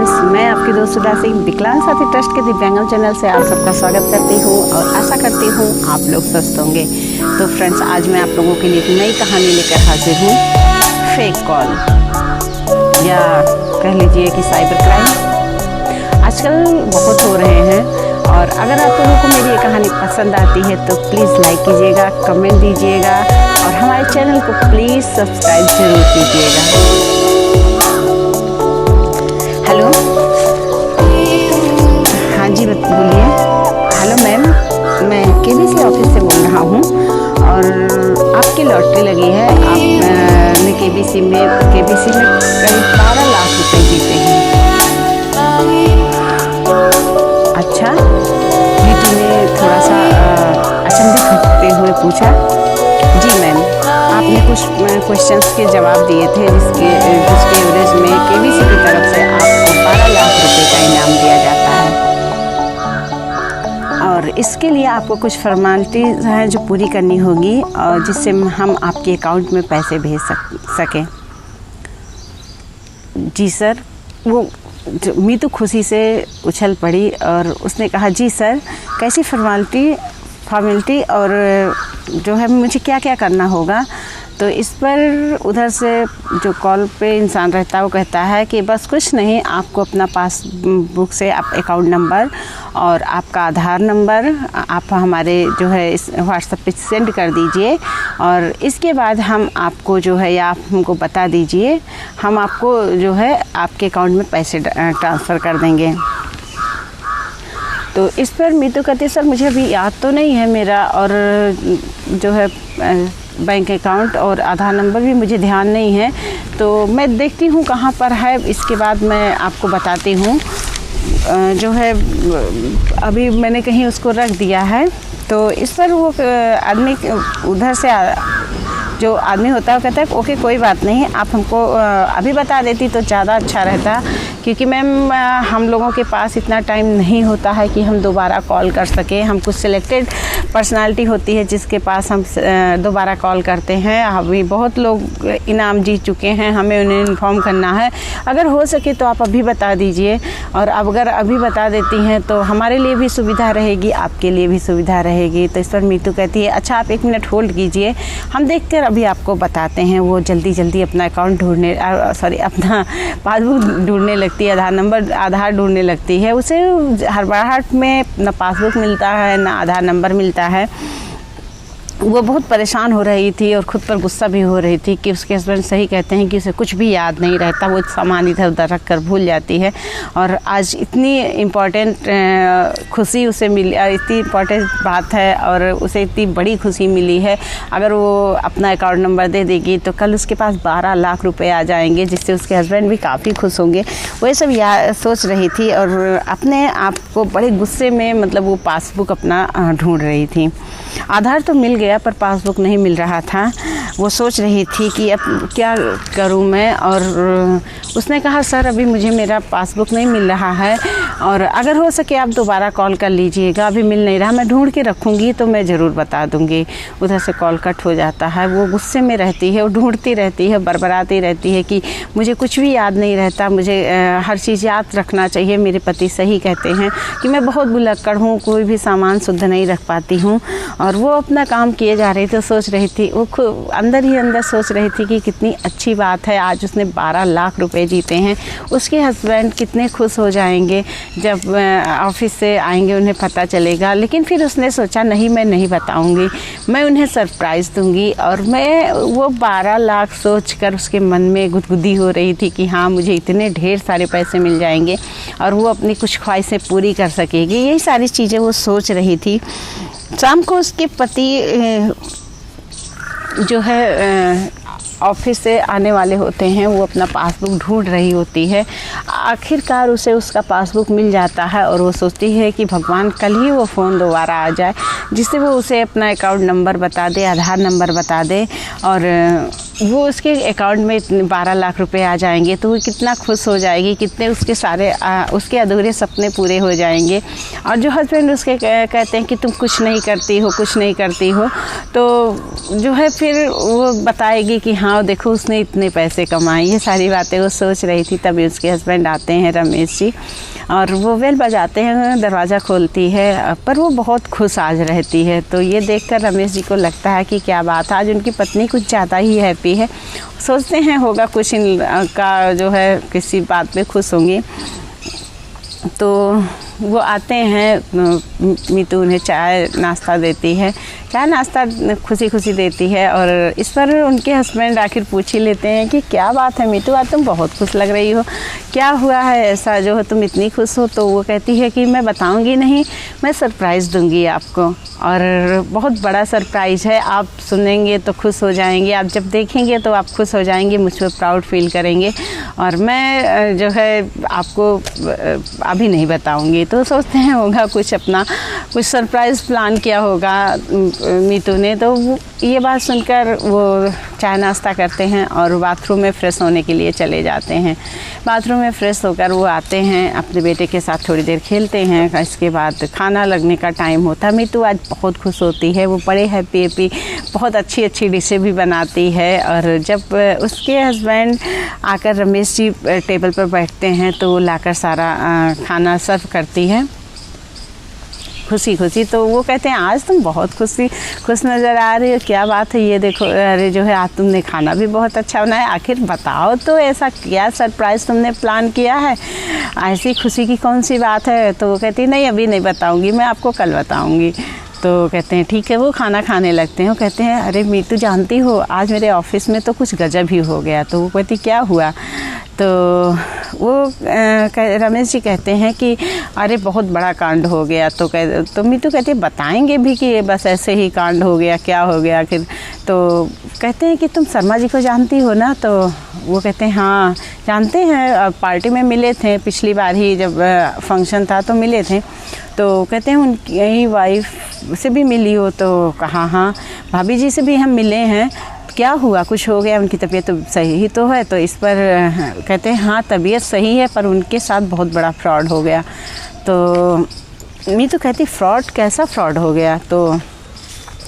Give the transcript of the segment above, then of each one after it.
Friends, मैं आपकी दोस्त सुधा सिंह विकलांग साथी ट्रस्ट के दिव्यांगम चैनल से आप सबका स्वागत करती हूँ और आशा करती हूँ आप लोग स्वस्थ होंगे। तो फ्रेंड्स, आज मैं आप लोगों के लिए एक नई कहानी लेकर हाजिर हूँ। फेक कॉल या कह लीजिए कि साइबर क्राइम आजकल बहुत हो रहे हैं। और अगर आप लोगों को मेरी ये कहानी पसंद आती है तो प्लीज़ लाइक कीजिएगा, कमेंट दीजिएगा और हमारे चैनल को प्लीज़ सब्सक्राइब जरूर कीजिएगा। हेलो, हाँ जी बोलिए। हेलो मैम, मैं केबीसी ऑफिस से बोल रहा हूँ और आपकी लॉटरी लगी है। आपने केबीसी में करीब 12 लाख रुपए जीते हैं। अच्छा, नीतू ने थोड़ा सा अचंभित होते हुए पूछा। जी मैम, आपने कुछ क्वेश्चंस के जवाब दिए थे जिसके एवरेज में केबीसी की तरफ से आपको 12 लाख रुपए का इनाम दिया जाता है और इसके लिए आपको कुछ फॉर्मेलिटीज़ हैं जो पूरी करनी होगी और जिससे हम आपके अकाउंट में पैसे भेज सकें। जी सर। वो मीतू खुशी से उछल पड़ी और उसने कहा, जी सर, कैसी फॉर्मेलिटी और जो है मुझे क्या क्या करना होगा। तो इस पर उधर से जो कॉल पे इंसान रहता है वो कहता है कि बस कुछ नहीं, आपको अपना पासबुक से आप अकाउंट नंबर और आपका आधार नंबर आप हमारे जो है इस व्हाट्सएप पे सेंड कर दीजिए और इसके बाद हम आपको जो है या आप हमको बता दीजिए, हम आपको जो है आपके अकाउंट में पैसे ट्रांसफ़र कर देंगे। तो इस पर मीतू कहती, सर मुझे अभी याद तो नहीं है मेरा और जो है बैंक अकाउंट और आधार नंबर भी मुझे ध्यान नहीं है, तो मैं देखती हूँ कहाँ पर है, इसके बाद मैं आपको बताती हूँ। जो है अभी मैंने कहीं उसको रख दिया है। तो इस पर वो आदमी उधर से जो आदमी होता है वो कहता है ओके कोई बात नहीं, आप हमको अभी बता देती तो ज़्यादा अच्छा रहता, क्योंकि मैम हम लोगों के पास इतना टाइम नहीं होता है कि हम दोबारा कॉल कर सकें। हम कुछ सिलेक्टेड पर्सनालिटी होती है जिसके पास हम दोबारा कॉल करते हैं। अभी बहुत लोग इनाम जीत चुके हैं, हमें उन्हें इन्फॉर्म करना है। अगर हो सके तो आप अभी बता दीजिए और अगर अभी बता देती हैं तो हमारे लिए भी सुविधा रहेगी, आपके लिए भी सुविधा रहेगी। तो इस पर मीतू कहती है, अच्छा आप 1 मिनट होल्ड कीजिए, हम देख कर अभी आपको बताते हैं। वो जल्दी अपना अकाउंट अपना पासबुक ढूंढने लगती है, आधार ढूंढने लगती है। उसे हड़बड़ाहट में ना पासबुक मिलता है ना आधार नंबर मिलता है। वो बहुत परेशान हो रही थी और ख़ुद पर गुस्सा भी हो रही थी कि उसके हस्बैंड सही कहते हैं कि उसे कुछ भी याद नहीं रहता, वो सामान इधर उधर रख कर भूल जाती है। और आज इतनी इम्पॉर्टेंट खुशी उसे मिली, इतनी इम्पॉर्टेंट बात है और उसे इतनी बड़ी खुशी मिली है। अगर वो अपना अकाउंट नंबर दे देगी तो कल उसके पास 12 लाख रुपए आ जाएंगे, जिससे उसके हस्बैंड भी काफ़ी खुश होंगे। वो ये सब सोच रही थी और अपने आप को बड़े गुस्से में मतलब वो पासबुक अपना ढूंढ रही थी। आधार तो मिल गया पर पासबुक नहीं मिल रहा था। वो सोच रही थी कि अब क्या करूं मैं, और उसने कहा, सर अभी मुझे मेरा पासबुक नहीं मिल रहा है और अगर हो सके आप दोबारा कॉल कर लीजिएगा, अभी मिल नहीं रहा, मैं ढूंढ के रखूँगी तो मैं ज़रूर बता दूँगी। उधर से कॉल कट हो जाता है। वो गुस्से में रहती है, वो ढूंढती रहती है, बरबराती रहती है कि मुझे कुछ भी याद नहीं रहता, मुझे हर चीज़ याद रखना चाहिए। मेरे पति सही कहते हैं कि मैं बहुत भुलक्कड़ हूँ, कोई भी सामान शुद्ध नहीं रख पाती हूँ। और वो अपना काम किए जा रही थी, सोच रही थी, वो अंदर ही अंदर सोच रही थी कि कितनी अच्छी बात है, आज उसने 12 लाख रुपए जीते हैं। उसके हस्बैंड कितने खुश हो जाएंगे जब ऑफिस से आएंगे, उन्हें पता चलेगा। लेकिन फिर उसने सोचा नहीं, मैं नहीं बताऊंगी, मैं उन्हें सरप्राइज़ दूंगी। और मैं वो 12 लाख सोचकर उसके मन में गुदगुदी हो रही थी कि हाँ, मुझे इतने ढेर सारे पैसे मिल जाएंगे और वो अपनी कुछ ख्वाहिशें पूरी कर सकेगी। यही सारी चीज़ें वो सोच रही थी। शाम को उसके पति जो है ऑफिस से आने वाले होते हैं। वो अपना पासबुक ढूंढ रही होती है। आखिरकार उसे उसका पासबुक मिल जाता है और वो सोचती है कि भगवान कल ही वो फ़ोन दोबारा आ जाए, जिससे वो उसे अपना अकाउंट नंबर बता दे, आधार नंबर बता दे और वो उसके अकाउंट में 12 लाख रुपए आ जाएंगे तो वो कितना खुश हो जाएगी, कितने उसके सारे उसके अधूरे सपने पूरे हो जाएंगे। और जो हस्बैंड उसके कहते हैं कि तुम कुछ नहीं करती हो, कुछ नहीं करती हो, तो जो है फिर वो बताएगी कि हाँ देखो उसने इतने पैसे कमाए। ये सारी बातें वो सोच रही थी, तभी उसके हस्बैंड आते हैं रमेश जी, और वो बेल बजाते हैं, दरवाज़ा खोलती है, पर वो बहुत खुश आज रहती है। तो ये देखकर रमेश जी को लगता है कि क्या बात, आज उनकी पत्नी कुछ ज़्यादा ही हैप्पी है। सोचते हैं होगा कुछ इनका जो है किसी बात पे खुश होंगी। तो वो आते हैं, मीतू उन्हें चाय नाश्ता देती है, चाय नाश्ता खुशी खुशी देती है। और इस पर उनके हस्बैंड आखिर पूछ ही लेते हैं कि क्या बात है मीतू, आज तुम बहुत खुश लग रही हो, क्या हुआ है ऐसा जो है तुम इतनी खुश हो। तो वो कहती है कि मैं बताऊंगी नहीं, मैं सरप्राइज़ दूंगी आपको, और बहुत बड़ा सरप्राइज़ है, आप सुनेंगे तो खुश हो जाएंगे, आप जब देखेंगे तो आप खुश हो जाएंगे, मुझ पर प्राउड फील करेंगे, और मैं जो है आपको अभी नहीं बताऊंगी। तो सोचते हैं होगा कुछ अपना कुछ सरप्राइज़ प्लान किया होगा मीतू ने। तो ये बात सुनकर वो चाय नाश्ता करते हैं और बाथरूम में फ़्रेश होने के लिए चले जाते हैं। बाथरूम में फ़्रेश होकर वो आते हैं, अपने बेटे के साथ थोड़ी देर खेलते हैं। इसके बाद खाना लगने का टाइम होता है। मीतू आज बहुत खुश होती है, वो बड़े हैप्पी बहुत अच्छी अच्छी डिशें भी बनाती है। और जब उसके हस्बैंड आकर रमेश जी टेबल पर बैठते हैं तो वो लाकर सारा खाना सर्व करती है खुशी खुशी। तो वो कहते हैं आज तुम बहुत खुश नज़र आ रही हो, क्या बात है, ये देखो, अरे जो है आज तुमने खाना भी बहुत अच्छा बनाया, आखिर बताओ तो ऐसा क्या सरप्राइज़ तुमने प्लान किया है, ऐसी खुशी की कौन सी बात है। तो वो कहती नहीं अभी नहीं बताऊंगी, मैं आपको कल बताऊंगी। तो कहते हैं ठीक है। वो खाना खाने लगते हैं। वो कहते हैं अरे मीतू जानती हो आज मेरे ऑफिस में तो कुछ गजब ही हो गया। तो वो कहती क्या हुआ। तो वो रमेश जी कहते हैं कि अरे बहुत बड़ा कांड हो गया। तो मीतू कहती है बताएंगे भी कि ये बस ऐसे ही कांड हो गया, क्या हो गया आखिर। तो कहते हैं कि तुम शर्मा जी को जानती हो ना। तो वो कहते हैं हाँ जानते हैं, पार्टी में मिले थे पिछली बार ही जब फंक्शन था तो मिले थे। तो कहते हैं उनकी वाइफ से भी मिली हो। तो कहा हाँ भाभी जी से भी हम मिले हैं, क्या हुआ, कुछ हो गया, उनकी तबीयत तो सही ही तो है। तो इस पर कहते हैं हाँ तबीयत सही है पर उनके साथ बहुत बड़ा फ्रॉड हो गया। तो मीतू कहती फ्रॉड, कैसा फ्रॉड हो गया। तो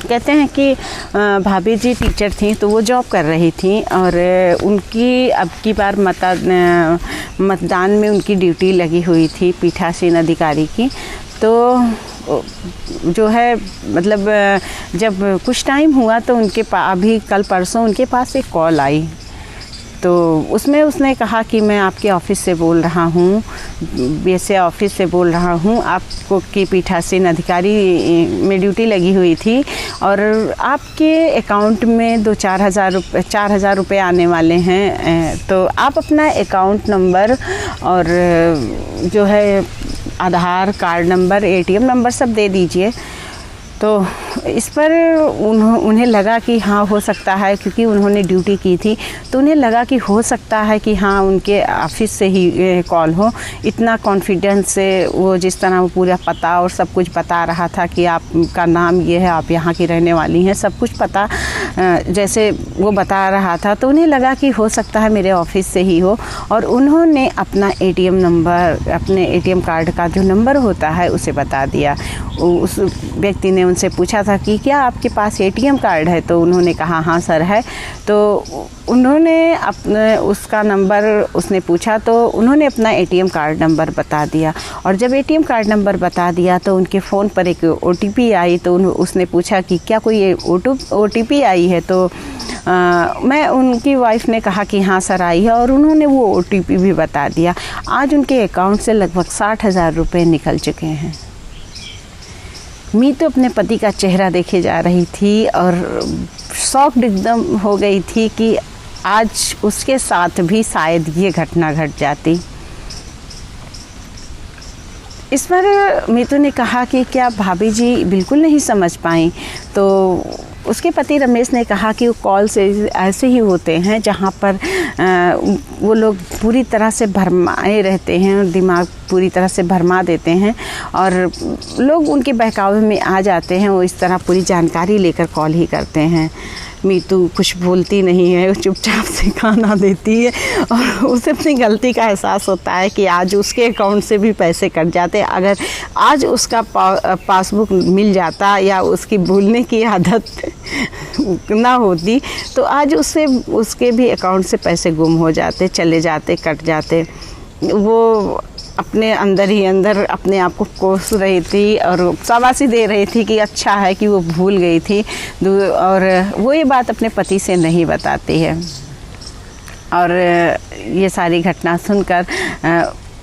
कहते हैं कि भाभी जी टीचर थी तो वो जॉब कर रही थी और उनकी अब की बार मतदान में उनकी ड्यूटी लगी हुई थी पीठासीन अधिकारी की। तो जो है मतलब जब कुछ टाइम हुआ तो उनके अभी कल परसों उनके पास एक कॉल आई। तो उसमें उसने कहा कि मैं आपके ऑफ़िस से बोल रहा हूँ, वैसे ऑफ़िस से बोल रहा हूँ, आपको की पीठासीन अधिकारी में ड्यूटी लगी हुई थी और आपके अकाउंट में 4,000 रुपये आने वाले हैं। तो आप अपना अकाउंट नंबर और जो है आधार कार्ड नंबर, ATM नंबर सब दे दीजिए। तो इस पर उन्हें लगा कि हाँ हो सकता है, क्योंकि उन्होंने ड्यूटी की थी तो उन्हें लगा कि हो सकता है कि हाँ उनके ऑफिस से ही कॉल हो। इतना कॉन्फिडेंस से वो जिस तरह वो पूरा पता और सब कुछ बता रहा था कि आपका नाम ये है, आप यहाँ की रहने वाली हैं, सब कुछ पता जैसे वो बता रहा था तो उन्हें लगा कि हो सकता है मेरे ऑफिस से ही हो। और उन्होंने अपना ATM नंबर, अपने ATM कार्ड का जो नंबर होता है उसे बता दिया। उस व्यक्ति ने उनसे पूछा था कि क्या आपके पास ATM कार्ड है। तो उन्होंने कहा हाँ सर है। तो उन्होंने अपने उसका नंबर उसने पूछा तो उन्होंने अपना ATM कार्ड नंबर बता दिया। और जब ATM कार्ड नंबर बता दिया तो उनके फ़ोन पर एक OTP आई। तो उसने पूछा कि क्या कोई OTP आई है। तो मैं उनकी वाइफ ने कहा कि हाँ सर आई है और उन्होंने वो OTP भी बता दिया। आज उनके अकाउंट से लगभग 60,000 रुपये निकल चुके हैं। मीतू अपने पति का चेहरा देखे जा रही थी और शॉक्ड एकदम हो गई थी कि आज उसके साथ भी शायद ये घटना घट जाती। इस पर मीतू ने कहा कि क्या भाभी जी बिल्कुल नहीं समझ पाई। तो उसके पति रमेश ने कहा कि वो कॉल से ऐसे ही होते हैं जहाँ पर वो लोग पूरी तरह से भरमाए रहते हैं, दिमाग पूरी तरह से भरमा देते हैं और लोग उनके बहकावे में आ जाते हैं। वो इस तरह पूरी जानकारी लेकर कॉल ही करते हैं। मीतू कुछ बोलती नहीं है, चुपचाप से खाना देती है और उसे अपनी गलती का एहसास होता है कि आज उसके अकाउंट से भी पैसे कट जाते। अगर आज उसका पासबुक मिल जाता या उसकी भूलने की आदत ना होती तो आज उसके भी अकाउंट से पैसे गुम हो जाते, चले जाते, कट जाते। वो अपने अंदर ही अंदर अपने आप को कोस रही थी और शाबाशी दे रही थी कि अच्छा है कि वो भूल गई थी, और वो ये बात अपने पति से नहीं बताती है। और ये सारी घटना सुनकर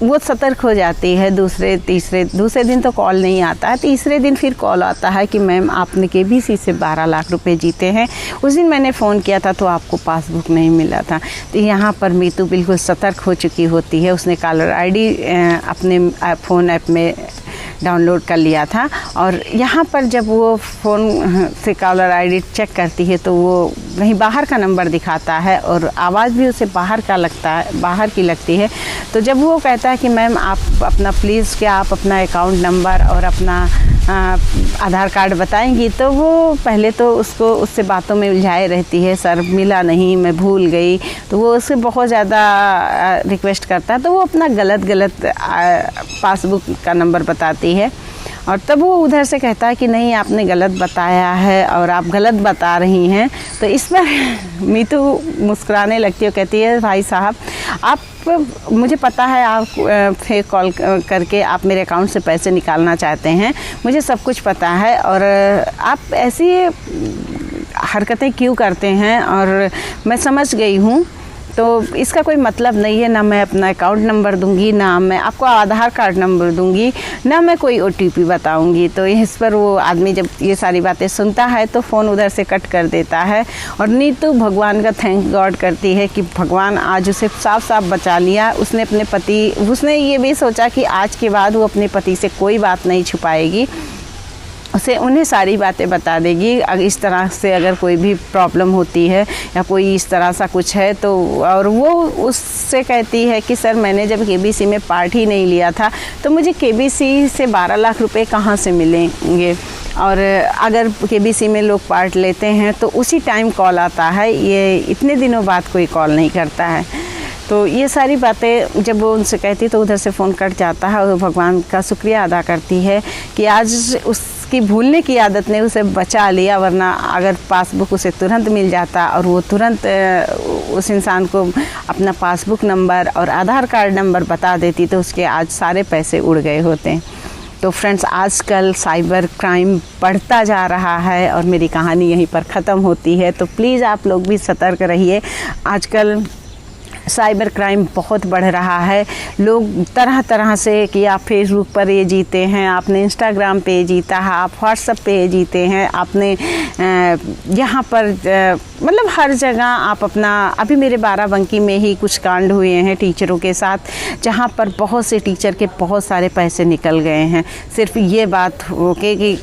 वो सतर्क हो जाती है। दूसरे दिन तो कॉल नहीं आता, तीसरे दिन फिर कॉल आता है कि मैम आपने केबीसी से 12 लाख रुपए जीते हैं, उस दिन मैंने फ़ोन किया था तो आपको पासबुक नहीं मिला था। तो यहाँ पर मीतू बिल्कुल सतर्क हो चुकी होती है। उसने कॉलर आईडी अपने फ़ोन ऐप में डाउनलोड कर लिया था और यहाँ पर जब वो फ़ोन से कॉलर आईडी चेक करती है तो वो कहीं बाहर का नंबर दिखाता है और आवाज़ भी उसे बाहर की लगती है। तो जब वो कहता है कि मैम आप अपना प्लीज़ क्या आप अपना अकाउंट नंबर और अपना आधार कार्ड बताएंगी, तो वो पहले तो उससे बातों में उलझाए रहती है, सर मिला नहीं, मैं भूल गई। तो वो उससे बहुत ज़्यादा रिक्वेस्ट करता है तो वो अपना गलत पासबुक का नंबर बताती है और तब वो उधर से कहता है कि नहीं आपने गलत बताया है और आप गलत बता रही हैं। तो इस पर मीतू मुस्कुराने लगती है और कहती है भाई साहब आप मुझे पता है आप फेक कॉल करके आप मेरे अकाउंट से पैसे निकालना चाहते हैं, मुझे सब कुछ पता है और आप ऐसी हरकतें क्यों करते हैं और मैं समझ गई हूँ। तो इसका कोई मतलब नहीं है, ना मैं अपना अकाउंट नंबर दूंगी, ना मैं आपको आधार कार्ड नंबर दूंगी, ना मैं कोई OTP बताऊंगी। तो इस पर वो आदमी जब ये सारी बातें सुनता है तो फ़ोन उधर से कट कर देता है और नीतू भगवान का थैंक गॉड करती है कि भगवान आज उसे साफ साफ बचा लिया। उसने ये भी सोचा कि आज के बाद वो अपने पति से कोई बात नहीं छुपाएगी, उन्हें सारी बातें बता देगी। इस तरह से अगर कोई भी प्रॉब्लम होती है या कोई इस तरह सा कुछ है तो, और वो उससे कहती है कि सर मैंने जब केबीसी में पार्ट ही नहीं लिया था तो मुझे केबीसी से 12 लाख रुपए कहाँ से मिलेंगे, और अगर केबीसी में लोग पार्ट लेते हैं तो उसी टाइम कॉल आता है, ये इतने दिनों बाद कोई कॉल नहीं करता है। तो ये सारी बातें जब वो उनसे कहती तो उधर से फ़ोन कट जाता है और भगवान का शुक्रिया अदा करती है कि आज उसकी भूलने की आदत ने उसे बचा लिया, वरना अगर पासबुक उसे तुरंत मिल जाता और वो तुरंत उस इंसान को अपना पासबुक नंबर और आधार कार्ड नंबर बता देती तो उसके आज सारे पैसे उड़ गए होते। तो फ्रेंड्स आजकल साइबर क्राइम बढ़ता जा रहा है और मेरी कहानी यहीं पर ख़त्म होती है। तो प्लीज़ आप लोग भी सतर्क रहिए। आजकल साइबर क्राइम बहुत बढ़ रहा है। लोग तरह तरह से कि आप फेसबुक पर ये जीते हैं, आपने इंस्टाग्राम पे जीता है, आप व्हाट्सएप पे जीते हैं, आपने यहाँ पर मतलब हर जगह आप अपना, अभी मेरे बाराबंकी में ही कुछ कांड हुए हैं टीचरों के साथ जहाँ पर बहुत से टीचर के बहुत सारे पैसे निकल गए हैं। सिर्फ ये बात हो के कि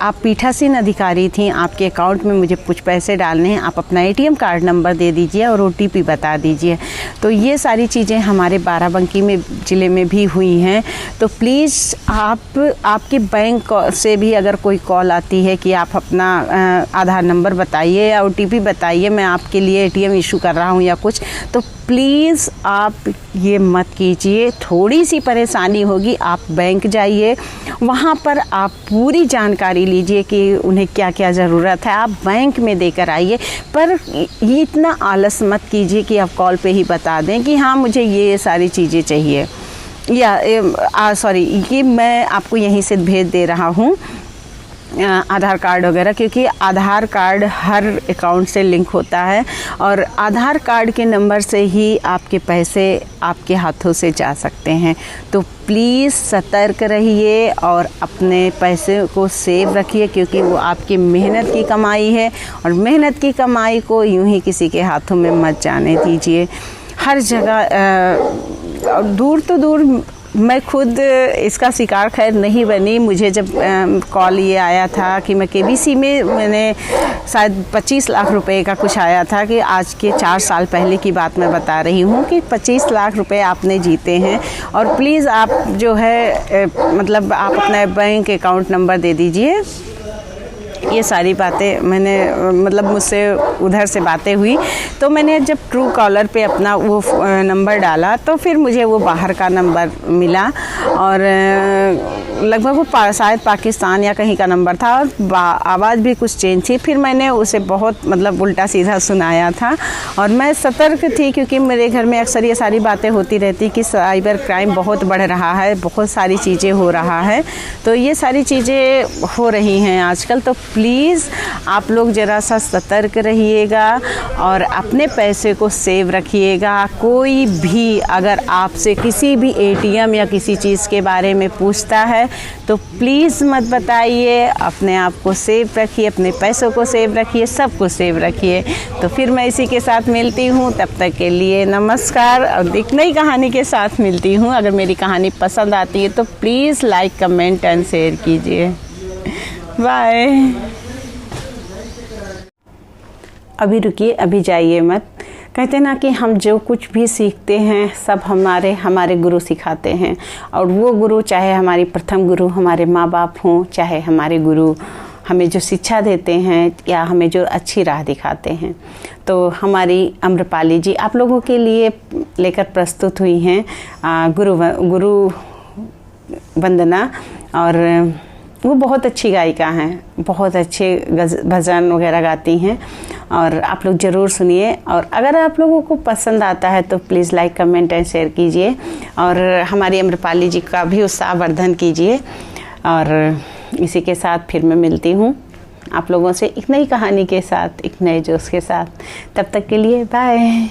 आप पीठासीन अधिकारी थी, आपके अकाउंट में मुझे कुछ पैसे डालने हैं, आप अपना ATM कार्ड नंबर दे दीजिए और OTP बता दीजिए। तो ये सारी चीज़ें हमारे बाराबंकी में ज़िले में भी हुई हैं। तो प्लीज़ आपके बैंक से भी अगर कोई कॉल आती है कि आप अपना आधार नंबर बताइए या OTP बताइए, मैं आपके लिए ATM इशू कर रहा हूँ या कुछ, तो प्लीज़ आप ये मत कीजिए। थोड़ी सी परेशानी होगी, आप बैंक जाइए, वहाँ पर आप पूरी जानकारी लीजिए कि उन्हें क्या क्या ज़रूरत है, आप बैंक में देकर आइए। पर ये इतना आलस मत कीजिए कि आप कॉल पे ही बता दें कि हाँ मुझे ये सारी चीज़ें चाहिए, या सॉरी कि मैं आपको यहीं से भेज दे रहा हूँ आधार कार्ड वगैरह, क्योंकि आधार कार्ड हर अकाउंट से लिंक होता है और आधार कार्ड के नंबर से ही आपके पैसे आपके हाथों से जा सकते हैं। तो प्लीज़ सतर्क रहिए और अपने पैसे को सेव रखिए, क्योंकि वो आपकी मेहनत की कमाई है और मेहनत की कमाई को यूं ही किसी के हाथों में मत जाने दीजिए। हर जगह दूर तो दूर, मैं खुद इसका शिकार खैर नहीं बनी। मुझे जब कॉल ये आया था कि मैं केबीसी में, मैंने शायद 25 लाख रुपए का कुछ आया था कि आज के 4 साल पहले की बात मैं बता रही हूँ कि 25 लाख रुपए आपने जीते हैं और प्लीज़ आप जो है मतलब आप अपना बैंक अकाउंट नंबर दे दीजिए ये सारी बातें मैंने मतलब मुझसे उधर से बातें हुई, तो मैंने जब ट्रू कॉलर पे अपना वो नंबर डाला तो फिर मुझे वो बाहर का नंबर मिला और लगभग वो शायद पाकिस्तान या कहीं का नंबर था और आवाज़ भी कुछ चेंज थी। फिर मैंने उसे बहुत मतलब उल्टा सीधा सुनाया था और मैं सतर्क थी क्योंकि मेरे घर में अक्सर ये सारी बातें होती रहती कि साइबर क्राइम बहुत बढ़ रहा है, बहुत सारी चीज़ें हो रहा है, तो ये सारी चीज़ें हो रही हैं आजकल। तो प्लीज़ आप लोग ज़रा सा सतर्क रहिएगा और अपने पैसे को सेव रखिएगा। कोई भी अगर आपसे किसी भी ATM या किसी चीज़ के बारे में पूछता है तो प्लीज़ मत बताइए, अपने आप को सेव रखिए, अपने पैसों को सेव रखिए, सबको सेव रखिए। तो फिर मैं इसी के साथ मिलती हूँ, तब तक के लिए नमस्कार और एक नई कहानी के साथ मिलती हूँ। अगर मेरी कहानी पसंद आती है तो please like, comment and share कीजिए। बाय। अभी रुकिए, अभी जाइए मत। कहते ना कि हम जो कुछ भी सीखते हैं सब हमारे गुरु सिखाते हैं, और वो गुरु चाहे हमारी प्रथम गुरु हमारे माँ बाप हों, चाहे हमारे गुरु हमें जो शिक्षा देते हैं या हमें जो अच्छी राह दिखाते हैं। तो हमारी अम्रपाली जी आप लोगों के लिए लेकर प्रस्तुत हुई हैं गुरु वंदना, और वो बहुत अच्छी गायिका हैं, बहुत अच्छे भजन वगैरह गाती हैं और आप लोग ज़रूर सुनिए। और अगर आप लोगों को पसंद आता है तो please like, comment and share कीजिए और हमारी अम्रपाली जी का भी उत्साहवर्धन कीजिए। और इसी के साथ फिर मैं मिलती हूँ आप लोगों से एक नई कहानी के साथ, एक नए जोश के साथ। तब तक के लिए बाय।